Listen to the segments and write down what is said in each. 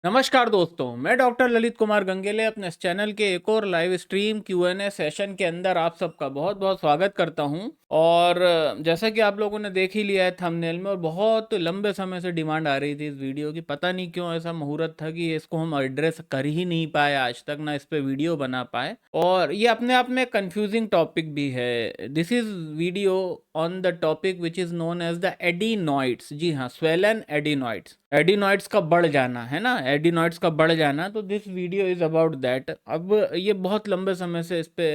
नमस्कार दोस्तों, मैं डॉक्टर ललित कुमार गंगेले अपने इस चैनल के एक और लाइव स्ट्रीम Q&A सेशन के अंदर आप सबका बहुत बहुत स्वागत करता हूं। और जैसा कि आप लोगों ने देख ही लिया है थंबनेल में, और बहुत लंबे समय से डिमांड आ रही थी इस वीडियो की। पता नहीं क्यों ऐसा मुहूर्त था कि इसको हम एड्रेस कर ही नहीं पाए आज तक, ना इस पे वीडियो बना पाए। और ये अपने आप में कंफ्यूजिंग टॉपिक भी है। This is video on the topic which is known as the adenoids. जी हाँ, स्वेलन एडिनॉइड्स, एडिनॉइड्स का बढ़ जाना है ना, एडिनॉइड्स का बढ़ जाना। तो this video is about that. अब ये बहुत लंबे समय से इस पे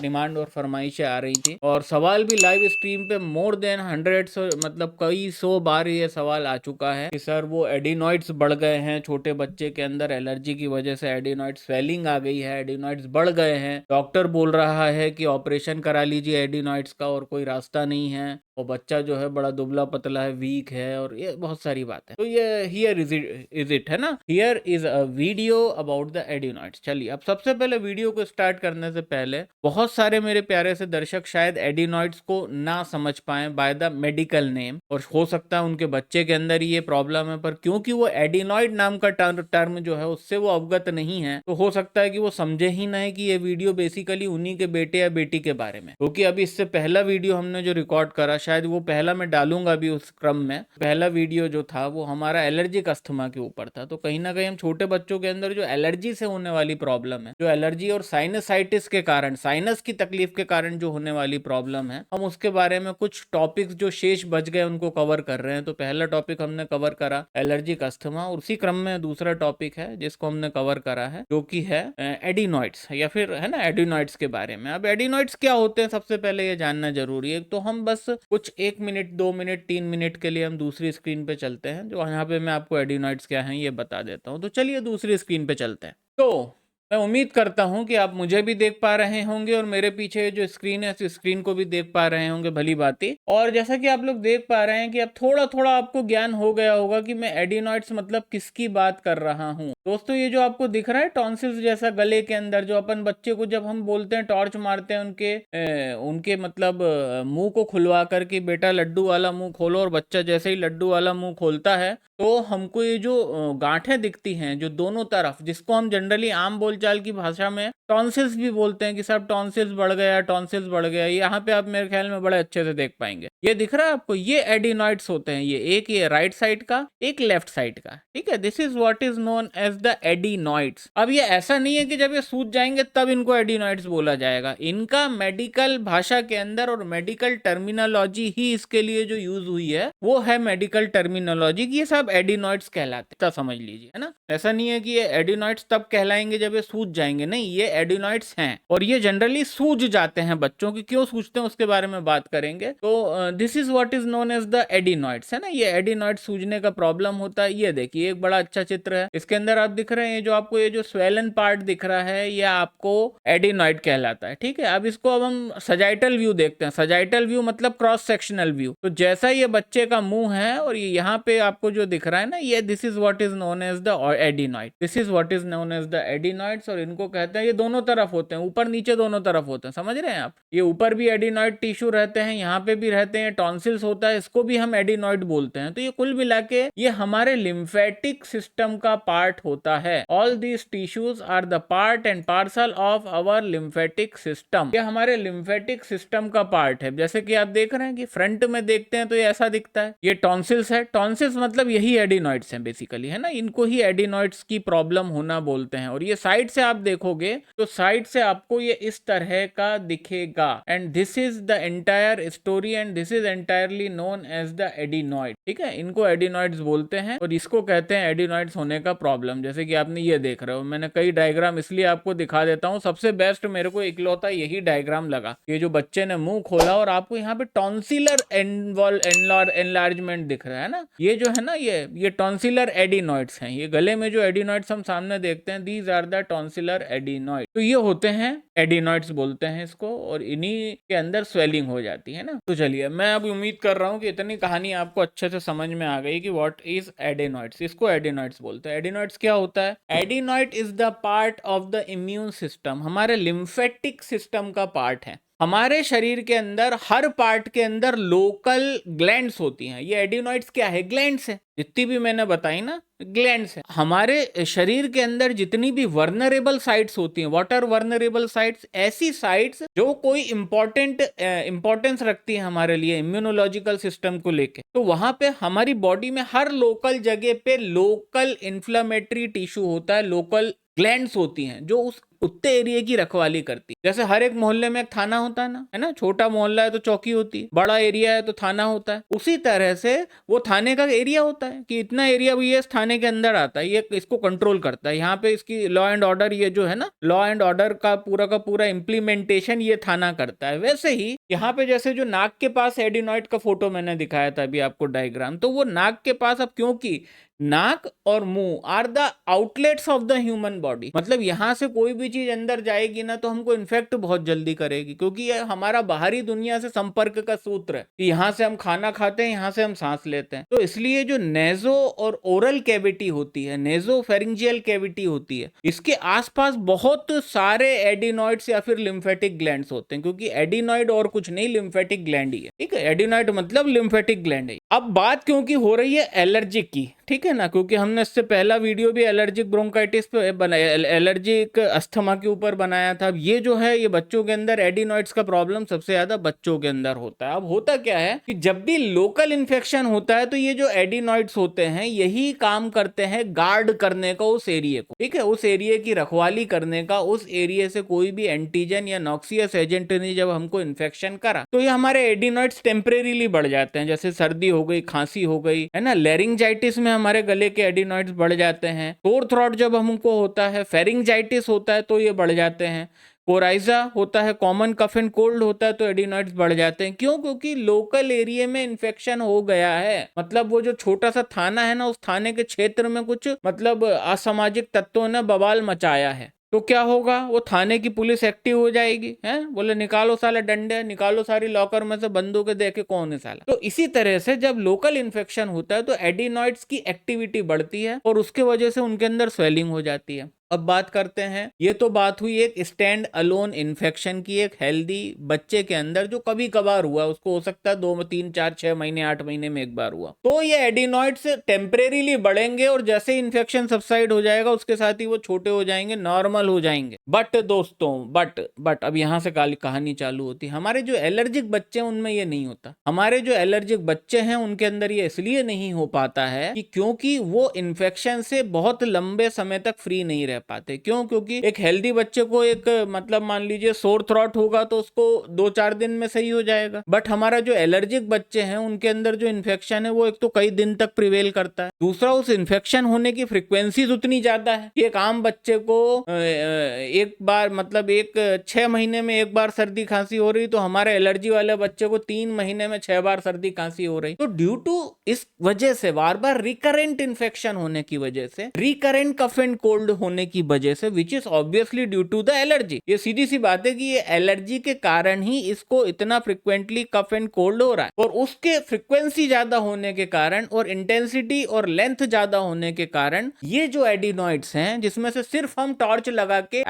डिमांड और फरमाइशें आ रही थी, और सवाल भी लाइव स्ट्रीम पे मोर देन 100 मतलब कई 100 बार ये सवाल आ चुका है कि सर वो एडिनॉइड्स बढ़ गए हैं, छोटे बच्चे के अंदर एलर्जी की वजह से एडिनॉइड स्वेलिंग आ गई है, एडिनॉइड्स बढ़ गए हैं, डॉक्टर बोल रहा है कि ऑपरेशन करा लीजिए एडिनॉइड्स का और कोई रास्ता नहीं है, और बच्चा जो है बड़ा दुबला पतला है, वीक है, और ये बहुत सारी बात है। तो ये हियर इज इट है ना, here is a video about the adenoids. चलिए, अब सबसे पहले वीडियो को स्टार्ट करने से पहले, बहुत सारे मेरे प्यारे से दर्शक शायद एडिनॉइड्स को ना समझ pi by the medical name, और हो सकता है उनके बच्चे के अंदर ये प्रॉब्लम है, पर क्योंकि वो एडिनॉइड नाम का टर्म जो है उससे वो अवगत नहीं है, तो हो सकता है कि वो समझे ही नहीं कि ये वीडियो बेसिकली उन्हीं के बेटे या बेटी के बारे में। क्योंकि अभी इससे पहला वीडियो हमने जो रिकॉर्ड करा, शायद वो पहला मैं डालूंगा भी उस क्रम में, पहला वीडियो जो था वो हमारा एलर्जिक अस्थमा के ऊपर था। तो कहीं ना कहीं हम छोटे बच्चों के अंदर जो एलर्जी से होने वाली प्रॉब्लम है, जो एलर्जी और साइनसाइटिस के कारण, साइनस की तकलीफ के कारण जो होने वाली प्रॉब्लम है, हम उसके बारे में कुछ टॉपिक्स जो शेष बच गए उनको कवर कर रहे हैं। तो पहला टॉपिक हमने कवर करा एलर्जिक अस्थमा, और उसी क्रम में दूसरा टॉपिक है जिसको हमने कवर करा है, जो कि है एडिनॉइड्स, या फिर है ना एडिनॉइड्स के बारे में। अब एडिनॉइड्स क्या होते हैं सबसे पहले ये जानना जरूरी है। तो हम बस कुछ 1 मिनट 2 मिनट 3 मिनट के लिए हम दूसरी स्क्रीन पे चलते हैं, जो यहाँ पे मैं आपको एडिनॉइड्स क्या हैं ये बता देता हूँ। तो चलिए दूसरी स्क्रीन पे चलते हैं। तो मैं उम्मीद करता हूं कि आप मुझे भी देख पा रहे होंगे, और मेरे पीछे जो स्क्रीन है उस स्क्रीन को भी देख पा रहे होंगे, भली बातें। और जैसा कि आप लोग देख पा रहे हैं कि अब थोड़ा थोड़ा आपको ज्ञान हो गया होगा कि मैं एडिनॉइड्स मतलब किसकी बात कर रहा हूं। दोस्तों, ये जो आपको दिख रहा है टॉन्सिल्स जैसा गले के अंदर, जो अपन बच्चे को जब हम बोलते हैं, टॉर्च मारते हैं उनके मतलब मुंह को खुलवा करके, बेटा लड्डू वाला मुंह खोलो, और बच्चा जैसे ही लड्डू वाला मुंह खोलता है तो हमको ये जो गांठें दिखती हैं जो दोनों तरफ, जिसको हम जनरली आम बोलचाल की भाषा में टॉन्सिल्स भी बोलते हैं कि सब टॉन्सिल्स बढ़ गया, टॉन्सिल्स बढ़ गया, यहाँ पे आप मेरे ख्याल में बड़े अच्छे से देख पाएंगे। ये दिख रहा है आपको, ये एडिनॉइड्स होते हैं। ये राइट साइड का, एक लेफ्ट साइड का, ठीक है। This is what is known as the adenoids. अब ये ऐसा नहीं है कि जब ये सूज जाएंगे तब इनको एडिनॉइड्स बोला जाएगा। इनका मेडिकल भाषा के अंदर और मेडिकल टर्मिनोलॉजी ही इसके लिए जो यूज हुई है वो है मेडिकल टर्मिनोलॉजी, ये सब एडिनॉइड्स कहलाते हैं, समझ लीजिए, है ना। ऐसा नहीं है कि ये एडिनॉइड्स तब कहलाएंगे जब ये सूज जाएंगे, नहीं, ये एडिनॉइड्स हैं, और ये जनरली सूज जाते हैं बच्चों की। क्यों सूजते हैं उसके बारे में बात करेंगे। तो this is what is known as the adenoids, है ना। ये एडिनॉइड्स सूजने का प्रॉब्लम होता है। ये देखिए एक बड़ा अच्छा चित्र है, इसके अंदर आप दिख रहे हैं, जो आपको ये जो स्वेलन पार्ट दिख रहा है, ये आपको एडिनॉइड कहलाता है, ठीक है। अब इसको अब हम सजाइटल व्यू देखते हैं। सजाइटल व्यू मतलब क्रॉस सेक्शनल व्यू। तो जैसा ये बच्चे का मुंह है, और ये यहाँ पे आपको जो दिख रहा है ना, ये this is what is known as the adenoid, this is what is known as the adenoids. और इनको कहते हैं, ये दोनों तरफ होते हैं, ऊपर नीचे दोनों तरफ होते हैं, समझ रहे हैं आप। ये ऊपर भी एडिनॉइड टिश्यू रहते हैं, यहाँ पे भी रहते हैं, टॉन्सिल्स होता है, इसको भी हम एडिनॉइड बोलते हैं। तो ये कुल मिला के ये हमारे लिम्फेटिक सिस्टम का पार्ट होता है। All these tissues are the part and parcel of our lymphatic system. ये हमारे लिम्फेटिक सिस्टम का पार्ट है। जैसे कि आप देख रहे हैं कि फ्रंट में देखते हैं तो ये ऐसा दिखता है, ये टॉन्सिल्स है। टॉन्सिल्स मतलब यही एडिनॉइड्स हैं बेसिकली, है ना। इनको ही एडिनॉइड्स की प्रॉब्लम होना बोलते हैं। और ये साइड से आप देखोगे तो साइड से आपको ये इस तरह का दिखेगा, and this is the entire story, and this is entirely known as the adenoid, ठीक है। इनको एडिनॉइड्स बोलते हैं, और इसको कहते हैं एडिनॉइड्स होने का प्रॉब्लम। जैसे कि आपने ये देख रहे हो, मैंने कई डायग्राम इसलिए आपको दिखा देता हूँ। सबसे बेस्ट मेरे को इकलौता यही डायग्राम लगा, ये जो बच्चे ने मुंह खोला और आपको यहाँ पे टॉन्सिलर एनलार्जमेंट दिख रहा है ना, ये जो है ना, ये टॉन्सिलर एडिनॉइड्स हैं। ये गले में जो एडिनॉइड्स हम सामने देखते हैं, these are the tonsillar adenoid. तो ये होते हैं एडिनॉइड्स बोलते हैं इसको, और इन्हीं के अंदर स्वेलिंग हो जाती है ना। तो चलिए, मैं अब उम्मीद कर रहा हूँ कि इतनी कहानी आपको अच्छे से समझ में आ गई कि व्हाट इज एडिनॉइड्स। इसको एडिनॉइड्स बोलते हैं। एडिनॉइड्स क्या होता है? Adenoid is the part of the immune system, हमारे लिम्फेटिक सिस्टम का पार्ट है। हमारे शरीर के अंदर हर पार्ट के अंदर लोकल ग्लैंड्स होती हैं। ये एडिनॉइड्स क्या है? ग्लैंड्स है। जितनी भी मैंने बताई ना, ग्लैंड्स है। हमारे शरीर के अंदर जितनी भी वर्नरेबल साइट्स होती हैं, व्हाट आर वर्नरेबल साइट्स? ऐसी साइट्स जो कोई इंपॉर्टेंस रखती है हमारे लिए इम्यूनोलॉजिकल सिस्टम को लेके। तो वहां पे हमारी बॉडी में हर लोकल जगह पे लोकल इन्फ्लेमेटरी टिश्यू होता है, लोकल ग्लैंड्स होती हैं जो उस उतने एरिया की रखवाली करती है। जैसे हर एक मोहल्ले में एक थाना होता है ना, है ना? छोटा मोहल्ला है तो चौकी होती है, बड़ा एरिया है तो थाना होता है। उसी तरह से वो थाने का एरिया होता है कि इतना एरिया भी इस थाने के अंदर आता है, ये इसको कंट्रोल करता है। यहाँ पे इसकी लॉ एंड ऑर्डर, ये जो है ना, लॉ एंड ऑर्डर का पूरा इम्प्लीमेंटेशन ये थाना करता है। वैसे ही यहाँ पे जैसे जो नाक के पास एडिनॉइड का फोटो मैंने दिखाया था अभी आपको डायग्राम, तो वो नाक के पास, अब क्योंकि नाक और मुंह are the outlets of the human body, मतलब यहां से कोई भी चीज अंदर जाएगी ना तो हमको इन्फेक्ट बहुत जल्दी करेगी, क्योंकि ये हमारा बाहरी दुनिया से संपर्क का सूत्र है कि यहां से हम खाना खाते हैं, यहां से हम सांस लेते हैं। तो इसलिए जो नेजो और ओरल कैविटी होती है, नेजो फेरिंजियल कैविटी होती है, इसके आसपास बहुत सारे एडिनॉइड्स या फिर लिम्फेटिक ग्लैंड्स होते हैं, क्योंकि एडिनॉइड और कुछ नहीं, लिम्फेटिक ग्लैंड ही है। ठीक है, एडिनॉइड मतलब लिम्फेटिक ग्लैंड है। अब बात क्योंकि हो रही है एलर्जी की, ठीक है ना, क्योंकि हमने इससे पहला वीडियो भी एलर्जिक ब्रोंकाइटिस पे बनाया, एलर्जिक अस्थमा के ऊपर बनाया था। अब ये जो है, ये बच्चों के अंदर एडिनॉइड्स का प्रॉब्लम सबसे ज्यादा बच्चों के अंदर होता है। अब होता क्या है कि जब भी लोकल इन्फेक्शन होता है तो ये जो एडिनॉइड्स होते हैं यही काम करते हैं गार्ड करने का उस एरिया को, ठीक है, उस एरिया की रखवाली करने का। उस एरिया से कोई भी एंटीजन या नॉक्सियस एजेंट ने जब हमको इन्फेक्शन करा तो ये हमारे एडिनॉइड्स टेम्परेरीली बढ़ जाते हैं। जैसे सर्दी हो गई, खांसी हो गई, है ना, लेरिंजाइटिस में हमारे गले के एडिनॉइड्स बढ़ जाते हैं। सोर थ्रोट जब हमको होता है, फेरिंजाइटिस होता है तो ये बढ़ जाते हैं। कोराइजा होता है, कॉमन कफ एंड कोल्ड होता है तो एडिनॉइड्स बढ़ जाते हैं। क्यों? क्योंकि लोकल एरिया में इन्फेक्शन हो गया है। मतलब वो जो छोटा सा थाना है ना, उस थाने के क्षेत्र में कुछ मतलब असामाजिक तत्वों ने बवाल मचाया है। तो क्या होगा? वो थाने की पुलिस एक्टिव हो जाएगी, है, बोले निकालो साले डंडे, निकालो सारी लॉकर में से बंदूकें, देखे कौन है साला। तो इसी तरह से जब लोकल इन्फेक्शन होता है तो एडिनॉइड्स की एक्टिविटी बढ़ती है और उसके वजह से उनके अंदर स्वेलिंग हो जाती है। अब बात करते हैं, ये तो बात हुई एक स्टैंड अलोन इन्फेक्शन की, एक हेल्दी बच्चे के अंदर जो कभी कभार हुआ, उसको हो सकता है 2, 3, 4, 6 महीने, 8 महीने में एक बार हुआ। तो ये एडिनॉइड्स टेम्परेरीली बढ़ेंगे और जैसे इन्फेक्शन सबसाइड हो जाएगा उसके साथ ही वो छोटे हो जाएंगे, नॉर्मल हो जाएंगे। बट दोस्तों, बट अब यहां से कहानी चालू होती है। हमारे जो एलर्जिक बच्चे हैं उनमें ये नहीं होता। हमारे जो एलर्जिक बच्चे हैं उनके अंदर ये इसलिए नहीं हो पाता है कि क्योंकि वो इन्फेक्शन से बहुत लंबे समय तक फ्री नहीं रह पाते। क्यों? क्योंकि एक हेल्दी बच्चे को एक मतलब मान लीजिए सोर थ्रोट होगा तो उसको 2-4 दिन में सही हो जाएगा। बट हमारा जो एलर्जिक बच्चे हैं उनके अंदर जो इन्फेक्शन है वो एक तो कई दिन तक प्रिवेल करता है, दूसरा उस इन्फेक्शन होने की फ्रीक्वेंसीज उतनी ज्यादा है कि एक आम बच्चे को एक बार मतलब एक 6 महीने में एक बार सर्दी खांसी हो रही, तो हमारे एलर्जी वाले बच्चे को 3 महीने में 6 बार सर्दी खांसी हो रही। तो ड्यू टू इस वजह से, बार बार रिकरेंट इन्फेक्शन होने की वजह से, रिकरेंट कफ एंड कोल्ड होने की वजह से, which is obviously due to the allergy. ये सीधी सी बात है कि ये एलर्जी के कारण ही इसको इतना फ्रिक्वेंटली कफ एंड कोल्ड हो रहा है। और उसके फ्रिक्वेंसी ज्यादा होने के कारण और इंटेंसिटी और लेंथ ज्यादा होने के कारण ये जो एडिनॉइड्स हैं, जिसमें से सिर्फ हम टॉर्च लगा के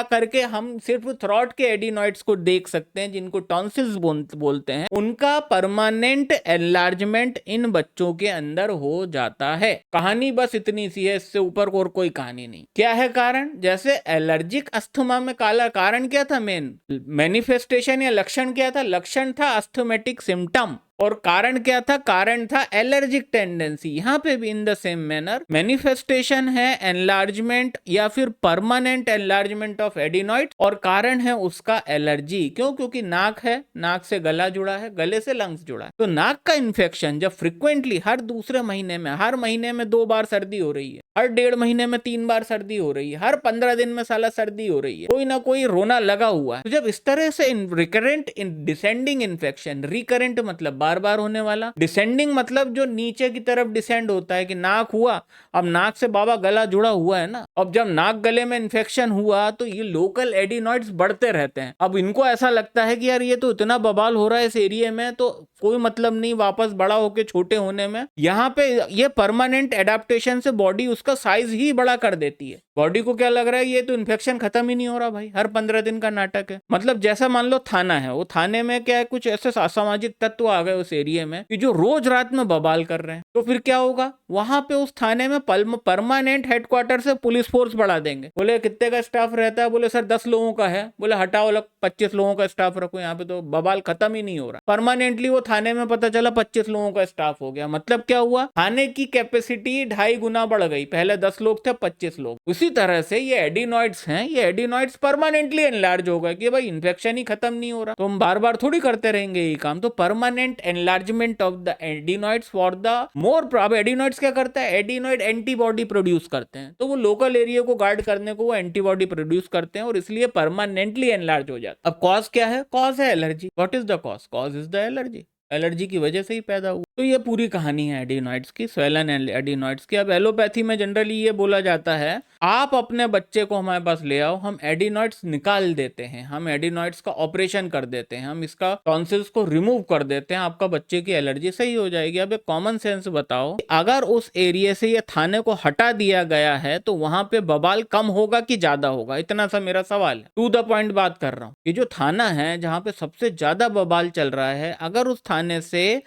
करके हम सिर्फ थ्रोट के एडिनॉइड्स को देख सकते हैं, जिनको टॉन्सिल्स बोलते हैं, उनका परमानेंट एनलार्जमेंट इन बच्चों के अंदर हो जाता है। कहानी बस इतनी सी है, इससे ऊपर और कोई कहानी नहीं। क्या है कारण? जैसे एलर्जिक अस्थमा में काला कारण क्या था? मेन मैनिफेस्टेशन या लक्षण क्या था? लक्षण था अस्थमेटिक सिम्टम, और कारण क्या था? कारण था एलर्जिक टेंडेंसी। यहां पे भी in the same manner manifestation है एनलार्जमेंट या फिर परमानेंट एनलार्जमेंट ऑफ एडिनॉइड, और कारण है उसका एलर्जी। क्यों? क्योंकि नाक है, नाक से गला जुड़ा है, गले से लंग्स जुड़ा है। तो नाक का इन्फेक्शन जब फ्रिक्वेंटली हर दूसरे महीने में, हर महीने में 2 बार सर्दी हो रही है, हर 1.5 महीने में 3 बार सर्दी हो रही है, हर 15 दिन में साला सर्दी हो रही है, कोई ना कोई रोना लगा हुआ है। तो जब इस तरह से रिकरेंट डिसेंडिंग इन्फेक्शन, रिकरेंट मतलब बार बार होने वाला, डिसेंडिंग मतलब जो नीचे की तरफ डिसेंड होता है, कि नाक हुआ, अब नाक से बाबा गला जुड़ा हुआ है ना, अब जब नाक गले में इन्फेक्शन हुआ तो ये लोकल एडिनॉइड्स बढ़ते रहते हैं। अब इनको ऐसा लगता है कि यार ये तो इतना बवाल हो रहा है इस एरिया में, तो कोई मतलब नहीं वापस बड़ा होके छोटे होने में। यहाँ पे ये परमानेंट एडाप्टेशन से बॉडी उसका साइज ही बड़ा कर देती है। बॉडी को क्या लग रहा है ये तो इन्फेक्शन खत्म ही नहीं हो रहा भाई, हर 15 दिन का नाटक है। मतलब जैसा मान लो थाना है, वो थाने में क्या है, कुछ ऐसे असामाजिक तत्व आ गए उस एरिया में कि जो रोज रात में बवाल कर रहे हैं, तो फिर क्या होगा, वहां पे उस थाने में परमानेंट हेडक्वार्टर से पुलिस फोर्स बढ़ा देंगे। बोले कितने का स्टाफ रहता है, बोले सर 10 लोगों का है। बोले हटाओ, अलग 25 लोगों का स्टाफ रखो, यहाँ पे तो बवाल खत्म ही नहीं हो रहा। परमानेंटली वो थाने में पता चला 25 लोगों का स्टाफ हो गया। मतलब क्या हुआ, थाने की कैपेसिटी 2.5 गुना बढ़ गई, पहले 10 लोग थे 25 लोग। उसी तरह से ये एडिनॉइड्स हैं, ये एडिनॉइड्स परमानेंटली एनलार्ज हो गए कि भाई इन्फेक्शन ही खत्म नहीं हो रहा, तो हम बार बार थोड़ी करते रहेंगे ये काम। तो permanent enlargement of the adenoids for the more adenoids क्या करता है, एडिनॉइड एंटीबॉडी प्रोड्यूस करते हैं, तो वो लोकल एरिया को गार्ड करने को वो एंटीबॉडी प्रोड्यूस करते हैं और इसलिए परमानेंटली एनलार्ज हो जाता है। अब कॉज क्या है, कॉज है allergy. What is the cause, cause is the allergy. Allergy की वजह से ही पैदा हुआ। तो ये पूरी कहानी है एडिनॉइड्स की, स्वेलन एडिनॉइड्स की। अब एलोपैथी में जनरली ये बोला जाता है, आप अपने बच्चे को हमारे पास ले आओ, हम एडिनॉइड्स निकाल देते हैं, हम एडिनॉइड्स का ऑपरेशन कर देते हैं, हम इसका टॉन्सिल्स को रिमूव कर देते हैं, आपका बच्चे की एलर्जी सही हो जाएगी। अब एक कॉमन सेंस बताओ, अगर उस एरिया से ये थाने को हटा दिया गया है तो वहां पे बवाल कम होगा कि ज्यादा होगा, इतना सा मेरा सवाल है। टू द पॉइंट बात कर रहा हूँ। ये जो थाना है जहां पे सबसे ज्यादा बवाल चल रहा है, अगर उस थाने से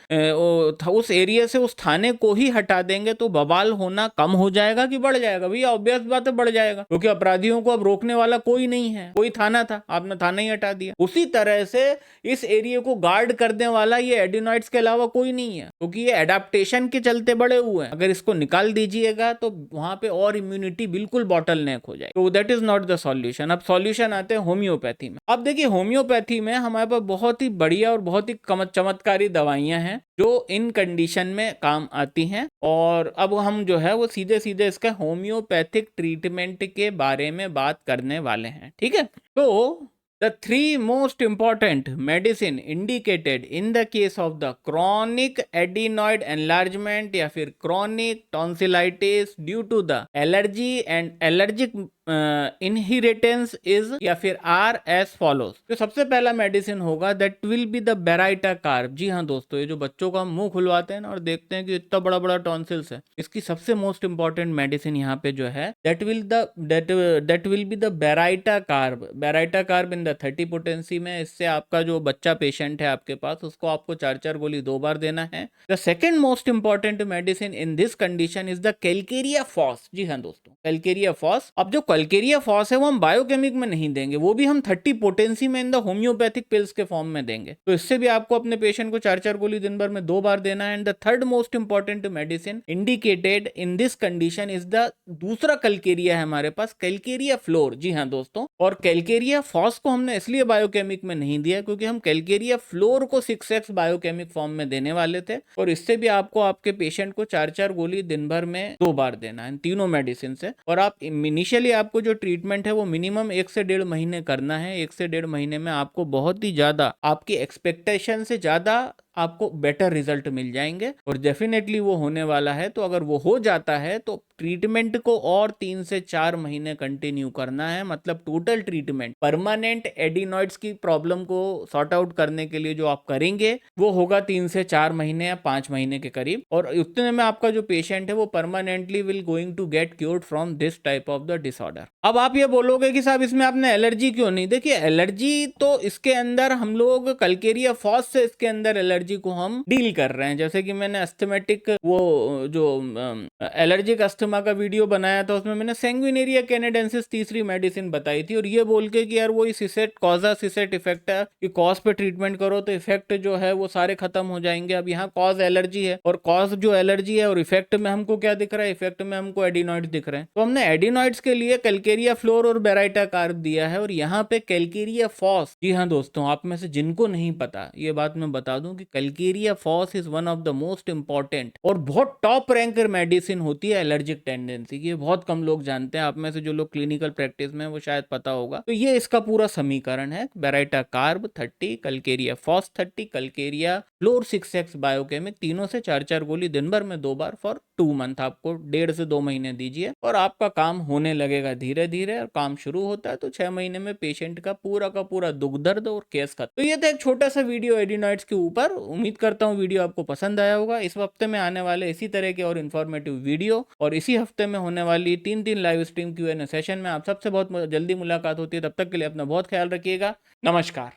उस एरिया से उस थाने को ही हटा देंगे तो बवाल होना कम हो जाएगा कि बढ़ जाएगा। भैया ऑब्वियस बात है बढ़ जाएगा, क्योंकि अपराधियों को अब रोकने वाला कोई नहीं है। कोई थाना था, आपने थाना ही हटा दिया। उसी तरह से इस एरिया को गार्ड करने वाला ये एडिनॉइड्स के अलावा कोई नहीं है, क्योंकि ये एडाप्टेशन के चलते बड़े हुए हैं। अगर इसको निकाल दीजिएगा तो वहां पे और इम्यूनिटी बिल्कुल बॉटल नेक हो जाए, तो that is not the solution. अब सॉल्यूशन आते हैं होम्योपैथी में। अब देखिए होम्योपैथी में हमारे पास बहुत ही बढ़िया और बहुत ही चमत्कारी दवाइयां हैं जो इन कंडीशन में काम आती हैं। और अब हम जो है वो सीधे सीधे इसका होम्योपैथिक ट्रीटमेंट के बारे में बात करने वाले हैं, ठीक है। तो the three most important medicine indicated in the case of the chronic adenoid enlargement या फिर chronic tonsillitis due to the allergy and allergic inheritance is या फिर आर एस फॉलोज। तो सबसे पहला मेडिसिन होगा that will be the baryta carb. जी हाँ दोस्तों, ये जो बच्चों का मुंह खुलवाते हैं ना और देखते हैं कि इतना बड़ा बड़ा टॉन्सिल्स है, इसकी सबसे मोस्ट इंपॉर्टेंट मेडिसिन यहाँ पे जो है that will be the baryta carb. Baryta carb in the 30 potency में। इससे आपका जो बच्चा पेशेंट है आपके पास, उसको आपको 4 गोली 2 बार देना है। The second most important medicine in this condition is the calcarea phos. जी हाँ दोस्तों, कैलकेरिया फॉस। अब जो कैलकेरिया फॉस है वो हम बायोकेमिक में नहीं देंगे, वो भी हम 30 पोटेंसी में इन द होम्योपैथिक पिल्स के फॉर्म में देंगे। तो इससे भी आपको अपने पेशेंट को 4 गोली दिन भर में 2 बार देना है। And the third most important medicine indicated in this condition is the दूसरा कैलकेरिया है हमारे पास, कैलकेरिया फ्लोर। जी हाँ दोस्तों, और कैलकेरिया फॉस को हमने इसलिए बायोकेमिक में नहीं दिया क्योंकि हम कैलकेरिया फ्लोर को 6x बायोकेमिक फॉर्म में देने वाले थे, और इससे भी आपको आपके पेशेंट को 4 गोली दिन भर में 2 बार देना है तीनों मेडिसिन से। और आप इनिशियली आपको जो ट्रीटमेंट है वो मिनिमम 1 से 1.5 महीने करना है। 1 से 1.5 महीने में आपको बहुत ही ज्यादा, आपकी एक्सपेक्टेशन से ज्यादा आपको बेटर रिजल्ट मिल जाएंगे, और डेफिनेटली वो होने वाला है। तो अगर वो हो जाता है तो ट्रीटमेंट को और 3 से 4 महीने कंटिन्यू करना है। मतलब टोटल ट्रीटमेंट परमानेंट एडिनॉइड्स की प्रॉब्लम को सॉर्ट आउट करने के लिए जो आप करेंगे वो होगा 3 से 4 महीने या 5 महीने के करीब, और उतने में आपका जो पेशेंट है वो permanently will going to get cured from this type of the disorder. अब आप ये बोलोगे कि साहब इसमें आपने एलर्जी क्यों नहीं। देखिए एलर्जी तो इसके अंदर हम लोग कैलकेरिया फॉस से इसके अंदर एलर्जी को हम डील कर रहे हैं। जैसे कि मैंने अस्थमेटिक वो जो एलर्जिक अस्थमा का वीडियो बनाया था, उसमें मैंने सैंग्विनेरिया कैनेडेंसिस तीसरी मेडिसिन बताई थी, और ये बोल के कि यार वो सिसेट कॉजा सिसेट इफेक्ट है कि कॉज पे ट्रीटमेंट करो तो इफेक्ट जो है वो सारे खत्म हो जाएंगे। अब यहाँ कॉज एलर्जी है, और कॉज जो एलर्जी है और इफेक्ट में हमको क्या दिख रहा है, इफेक्ट में हमको एडिनॉइड्स दिख रहे हैं। तो हमने एडिनॉइड्स के लिए कैलकेरिया फ्लोर और बेराइटा कार्ब दिया है, और यहाँ पे कैलकेरिया फॉस। जी हाँ दोस्तों, आप में से जिनको नहीं पता ये बात मैं बता दूं कि calcarea phos is one of the most important और बहुत टॉप रैंकर मेडिसिन होती है एलर्जिक टेंडेंसी की। ये बहुत कम लोग जानते हैं, आप में से जो लोग क्लिनिकल प्रैक्टिस में वो शायद पता होगा। तो ये इसका पूरा समीकरण है, baryta carb 30, calcarea phos 30, calcarea fluor 6x biochemic, तीनों से 4 गोली दिन भर में 2 बार फॉर 2 मंथ। आपको 1.5 से 2 महीने दीजिए और आपका काम होने लगेगा धीरे धीरे, और काम शुरू होता है तो 6 महीने में पेशेंट का पूरा दुख दर्द और केस खत्म। तो ये था एक छोटा सा वीडियो एडिनॉइड्स के ऊपर, उम्मीद करता हूँ वीडियो आपको पसंद आया होगा। इस हफ्ते में आने वाले इसी तरह के और इन्फॉर्मेटिव वीडियो और इसी हफ्ते में होने वाली 3-3 लाइव स्ट्रीम Q&A सेशन में आप सबसे बहुत जल्दी मुलाकात होती है। तब तक के लिए अपना बहुत ख्याल रखिएगा। नमस्कार।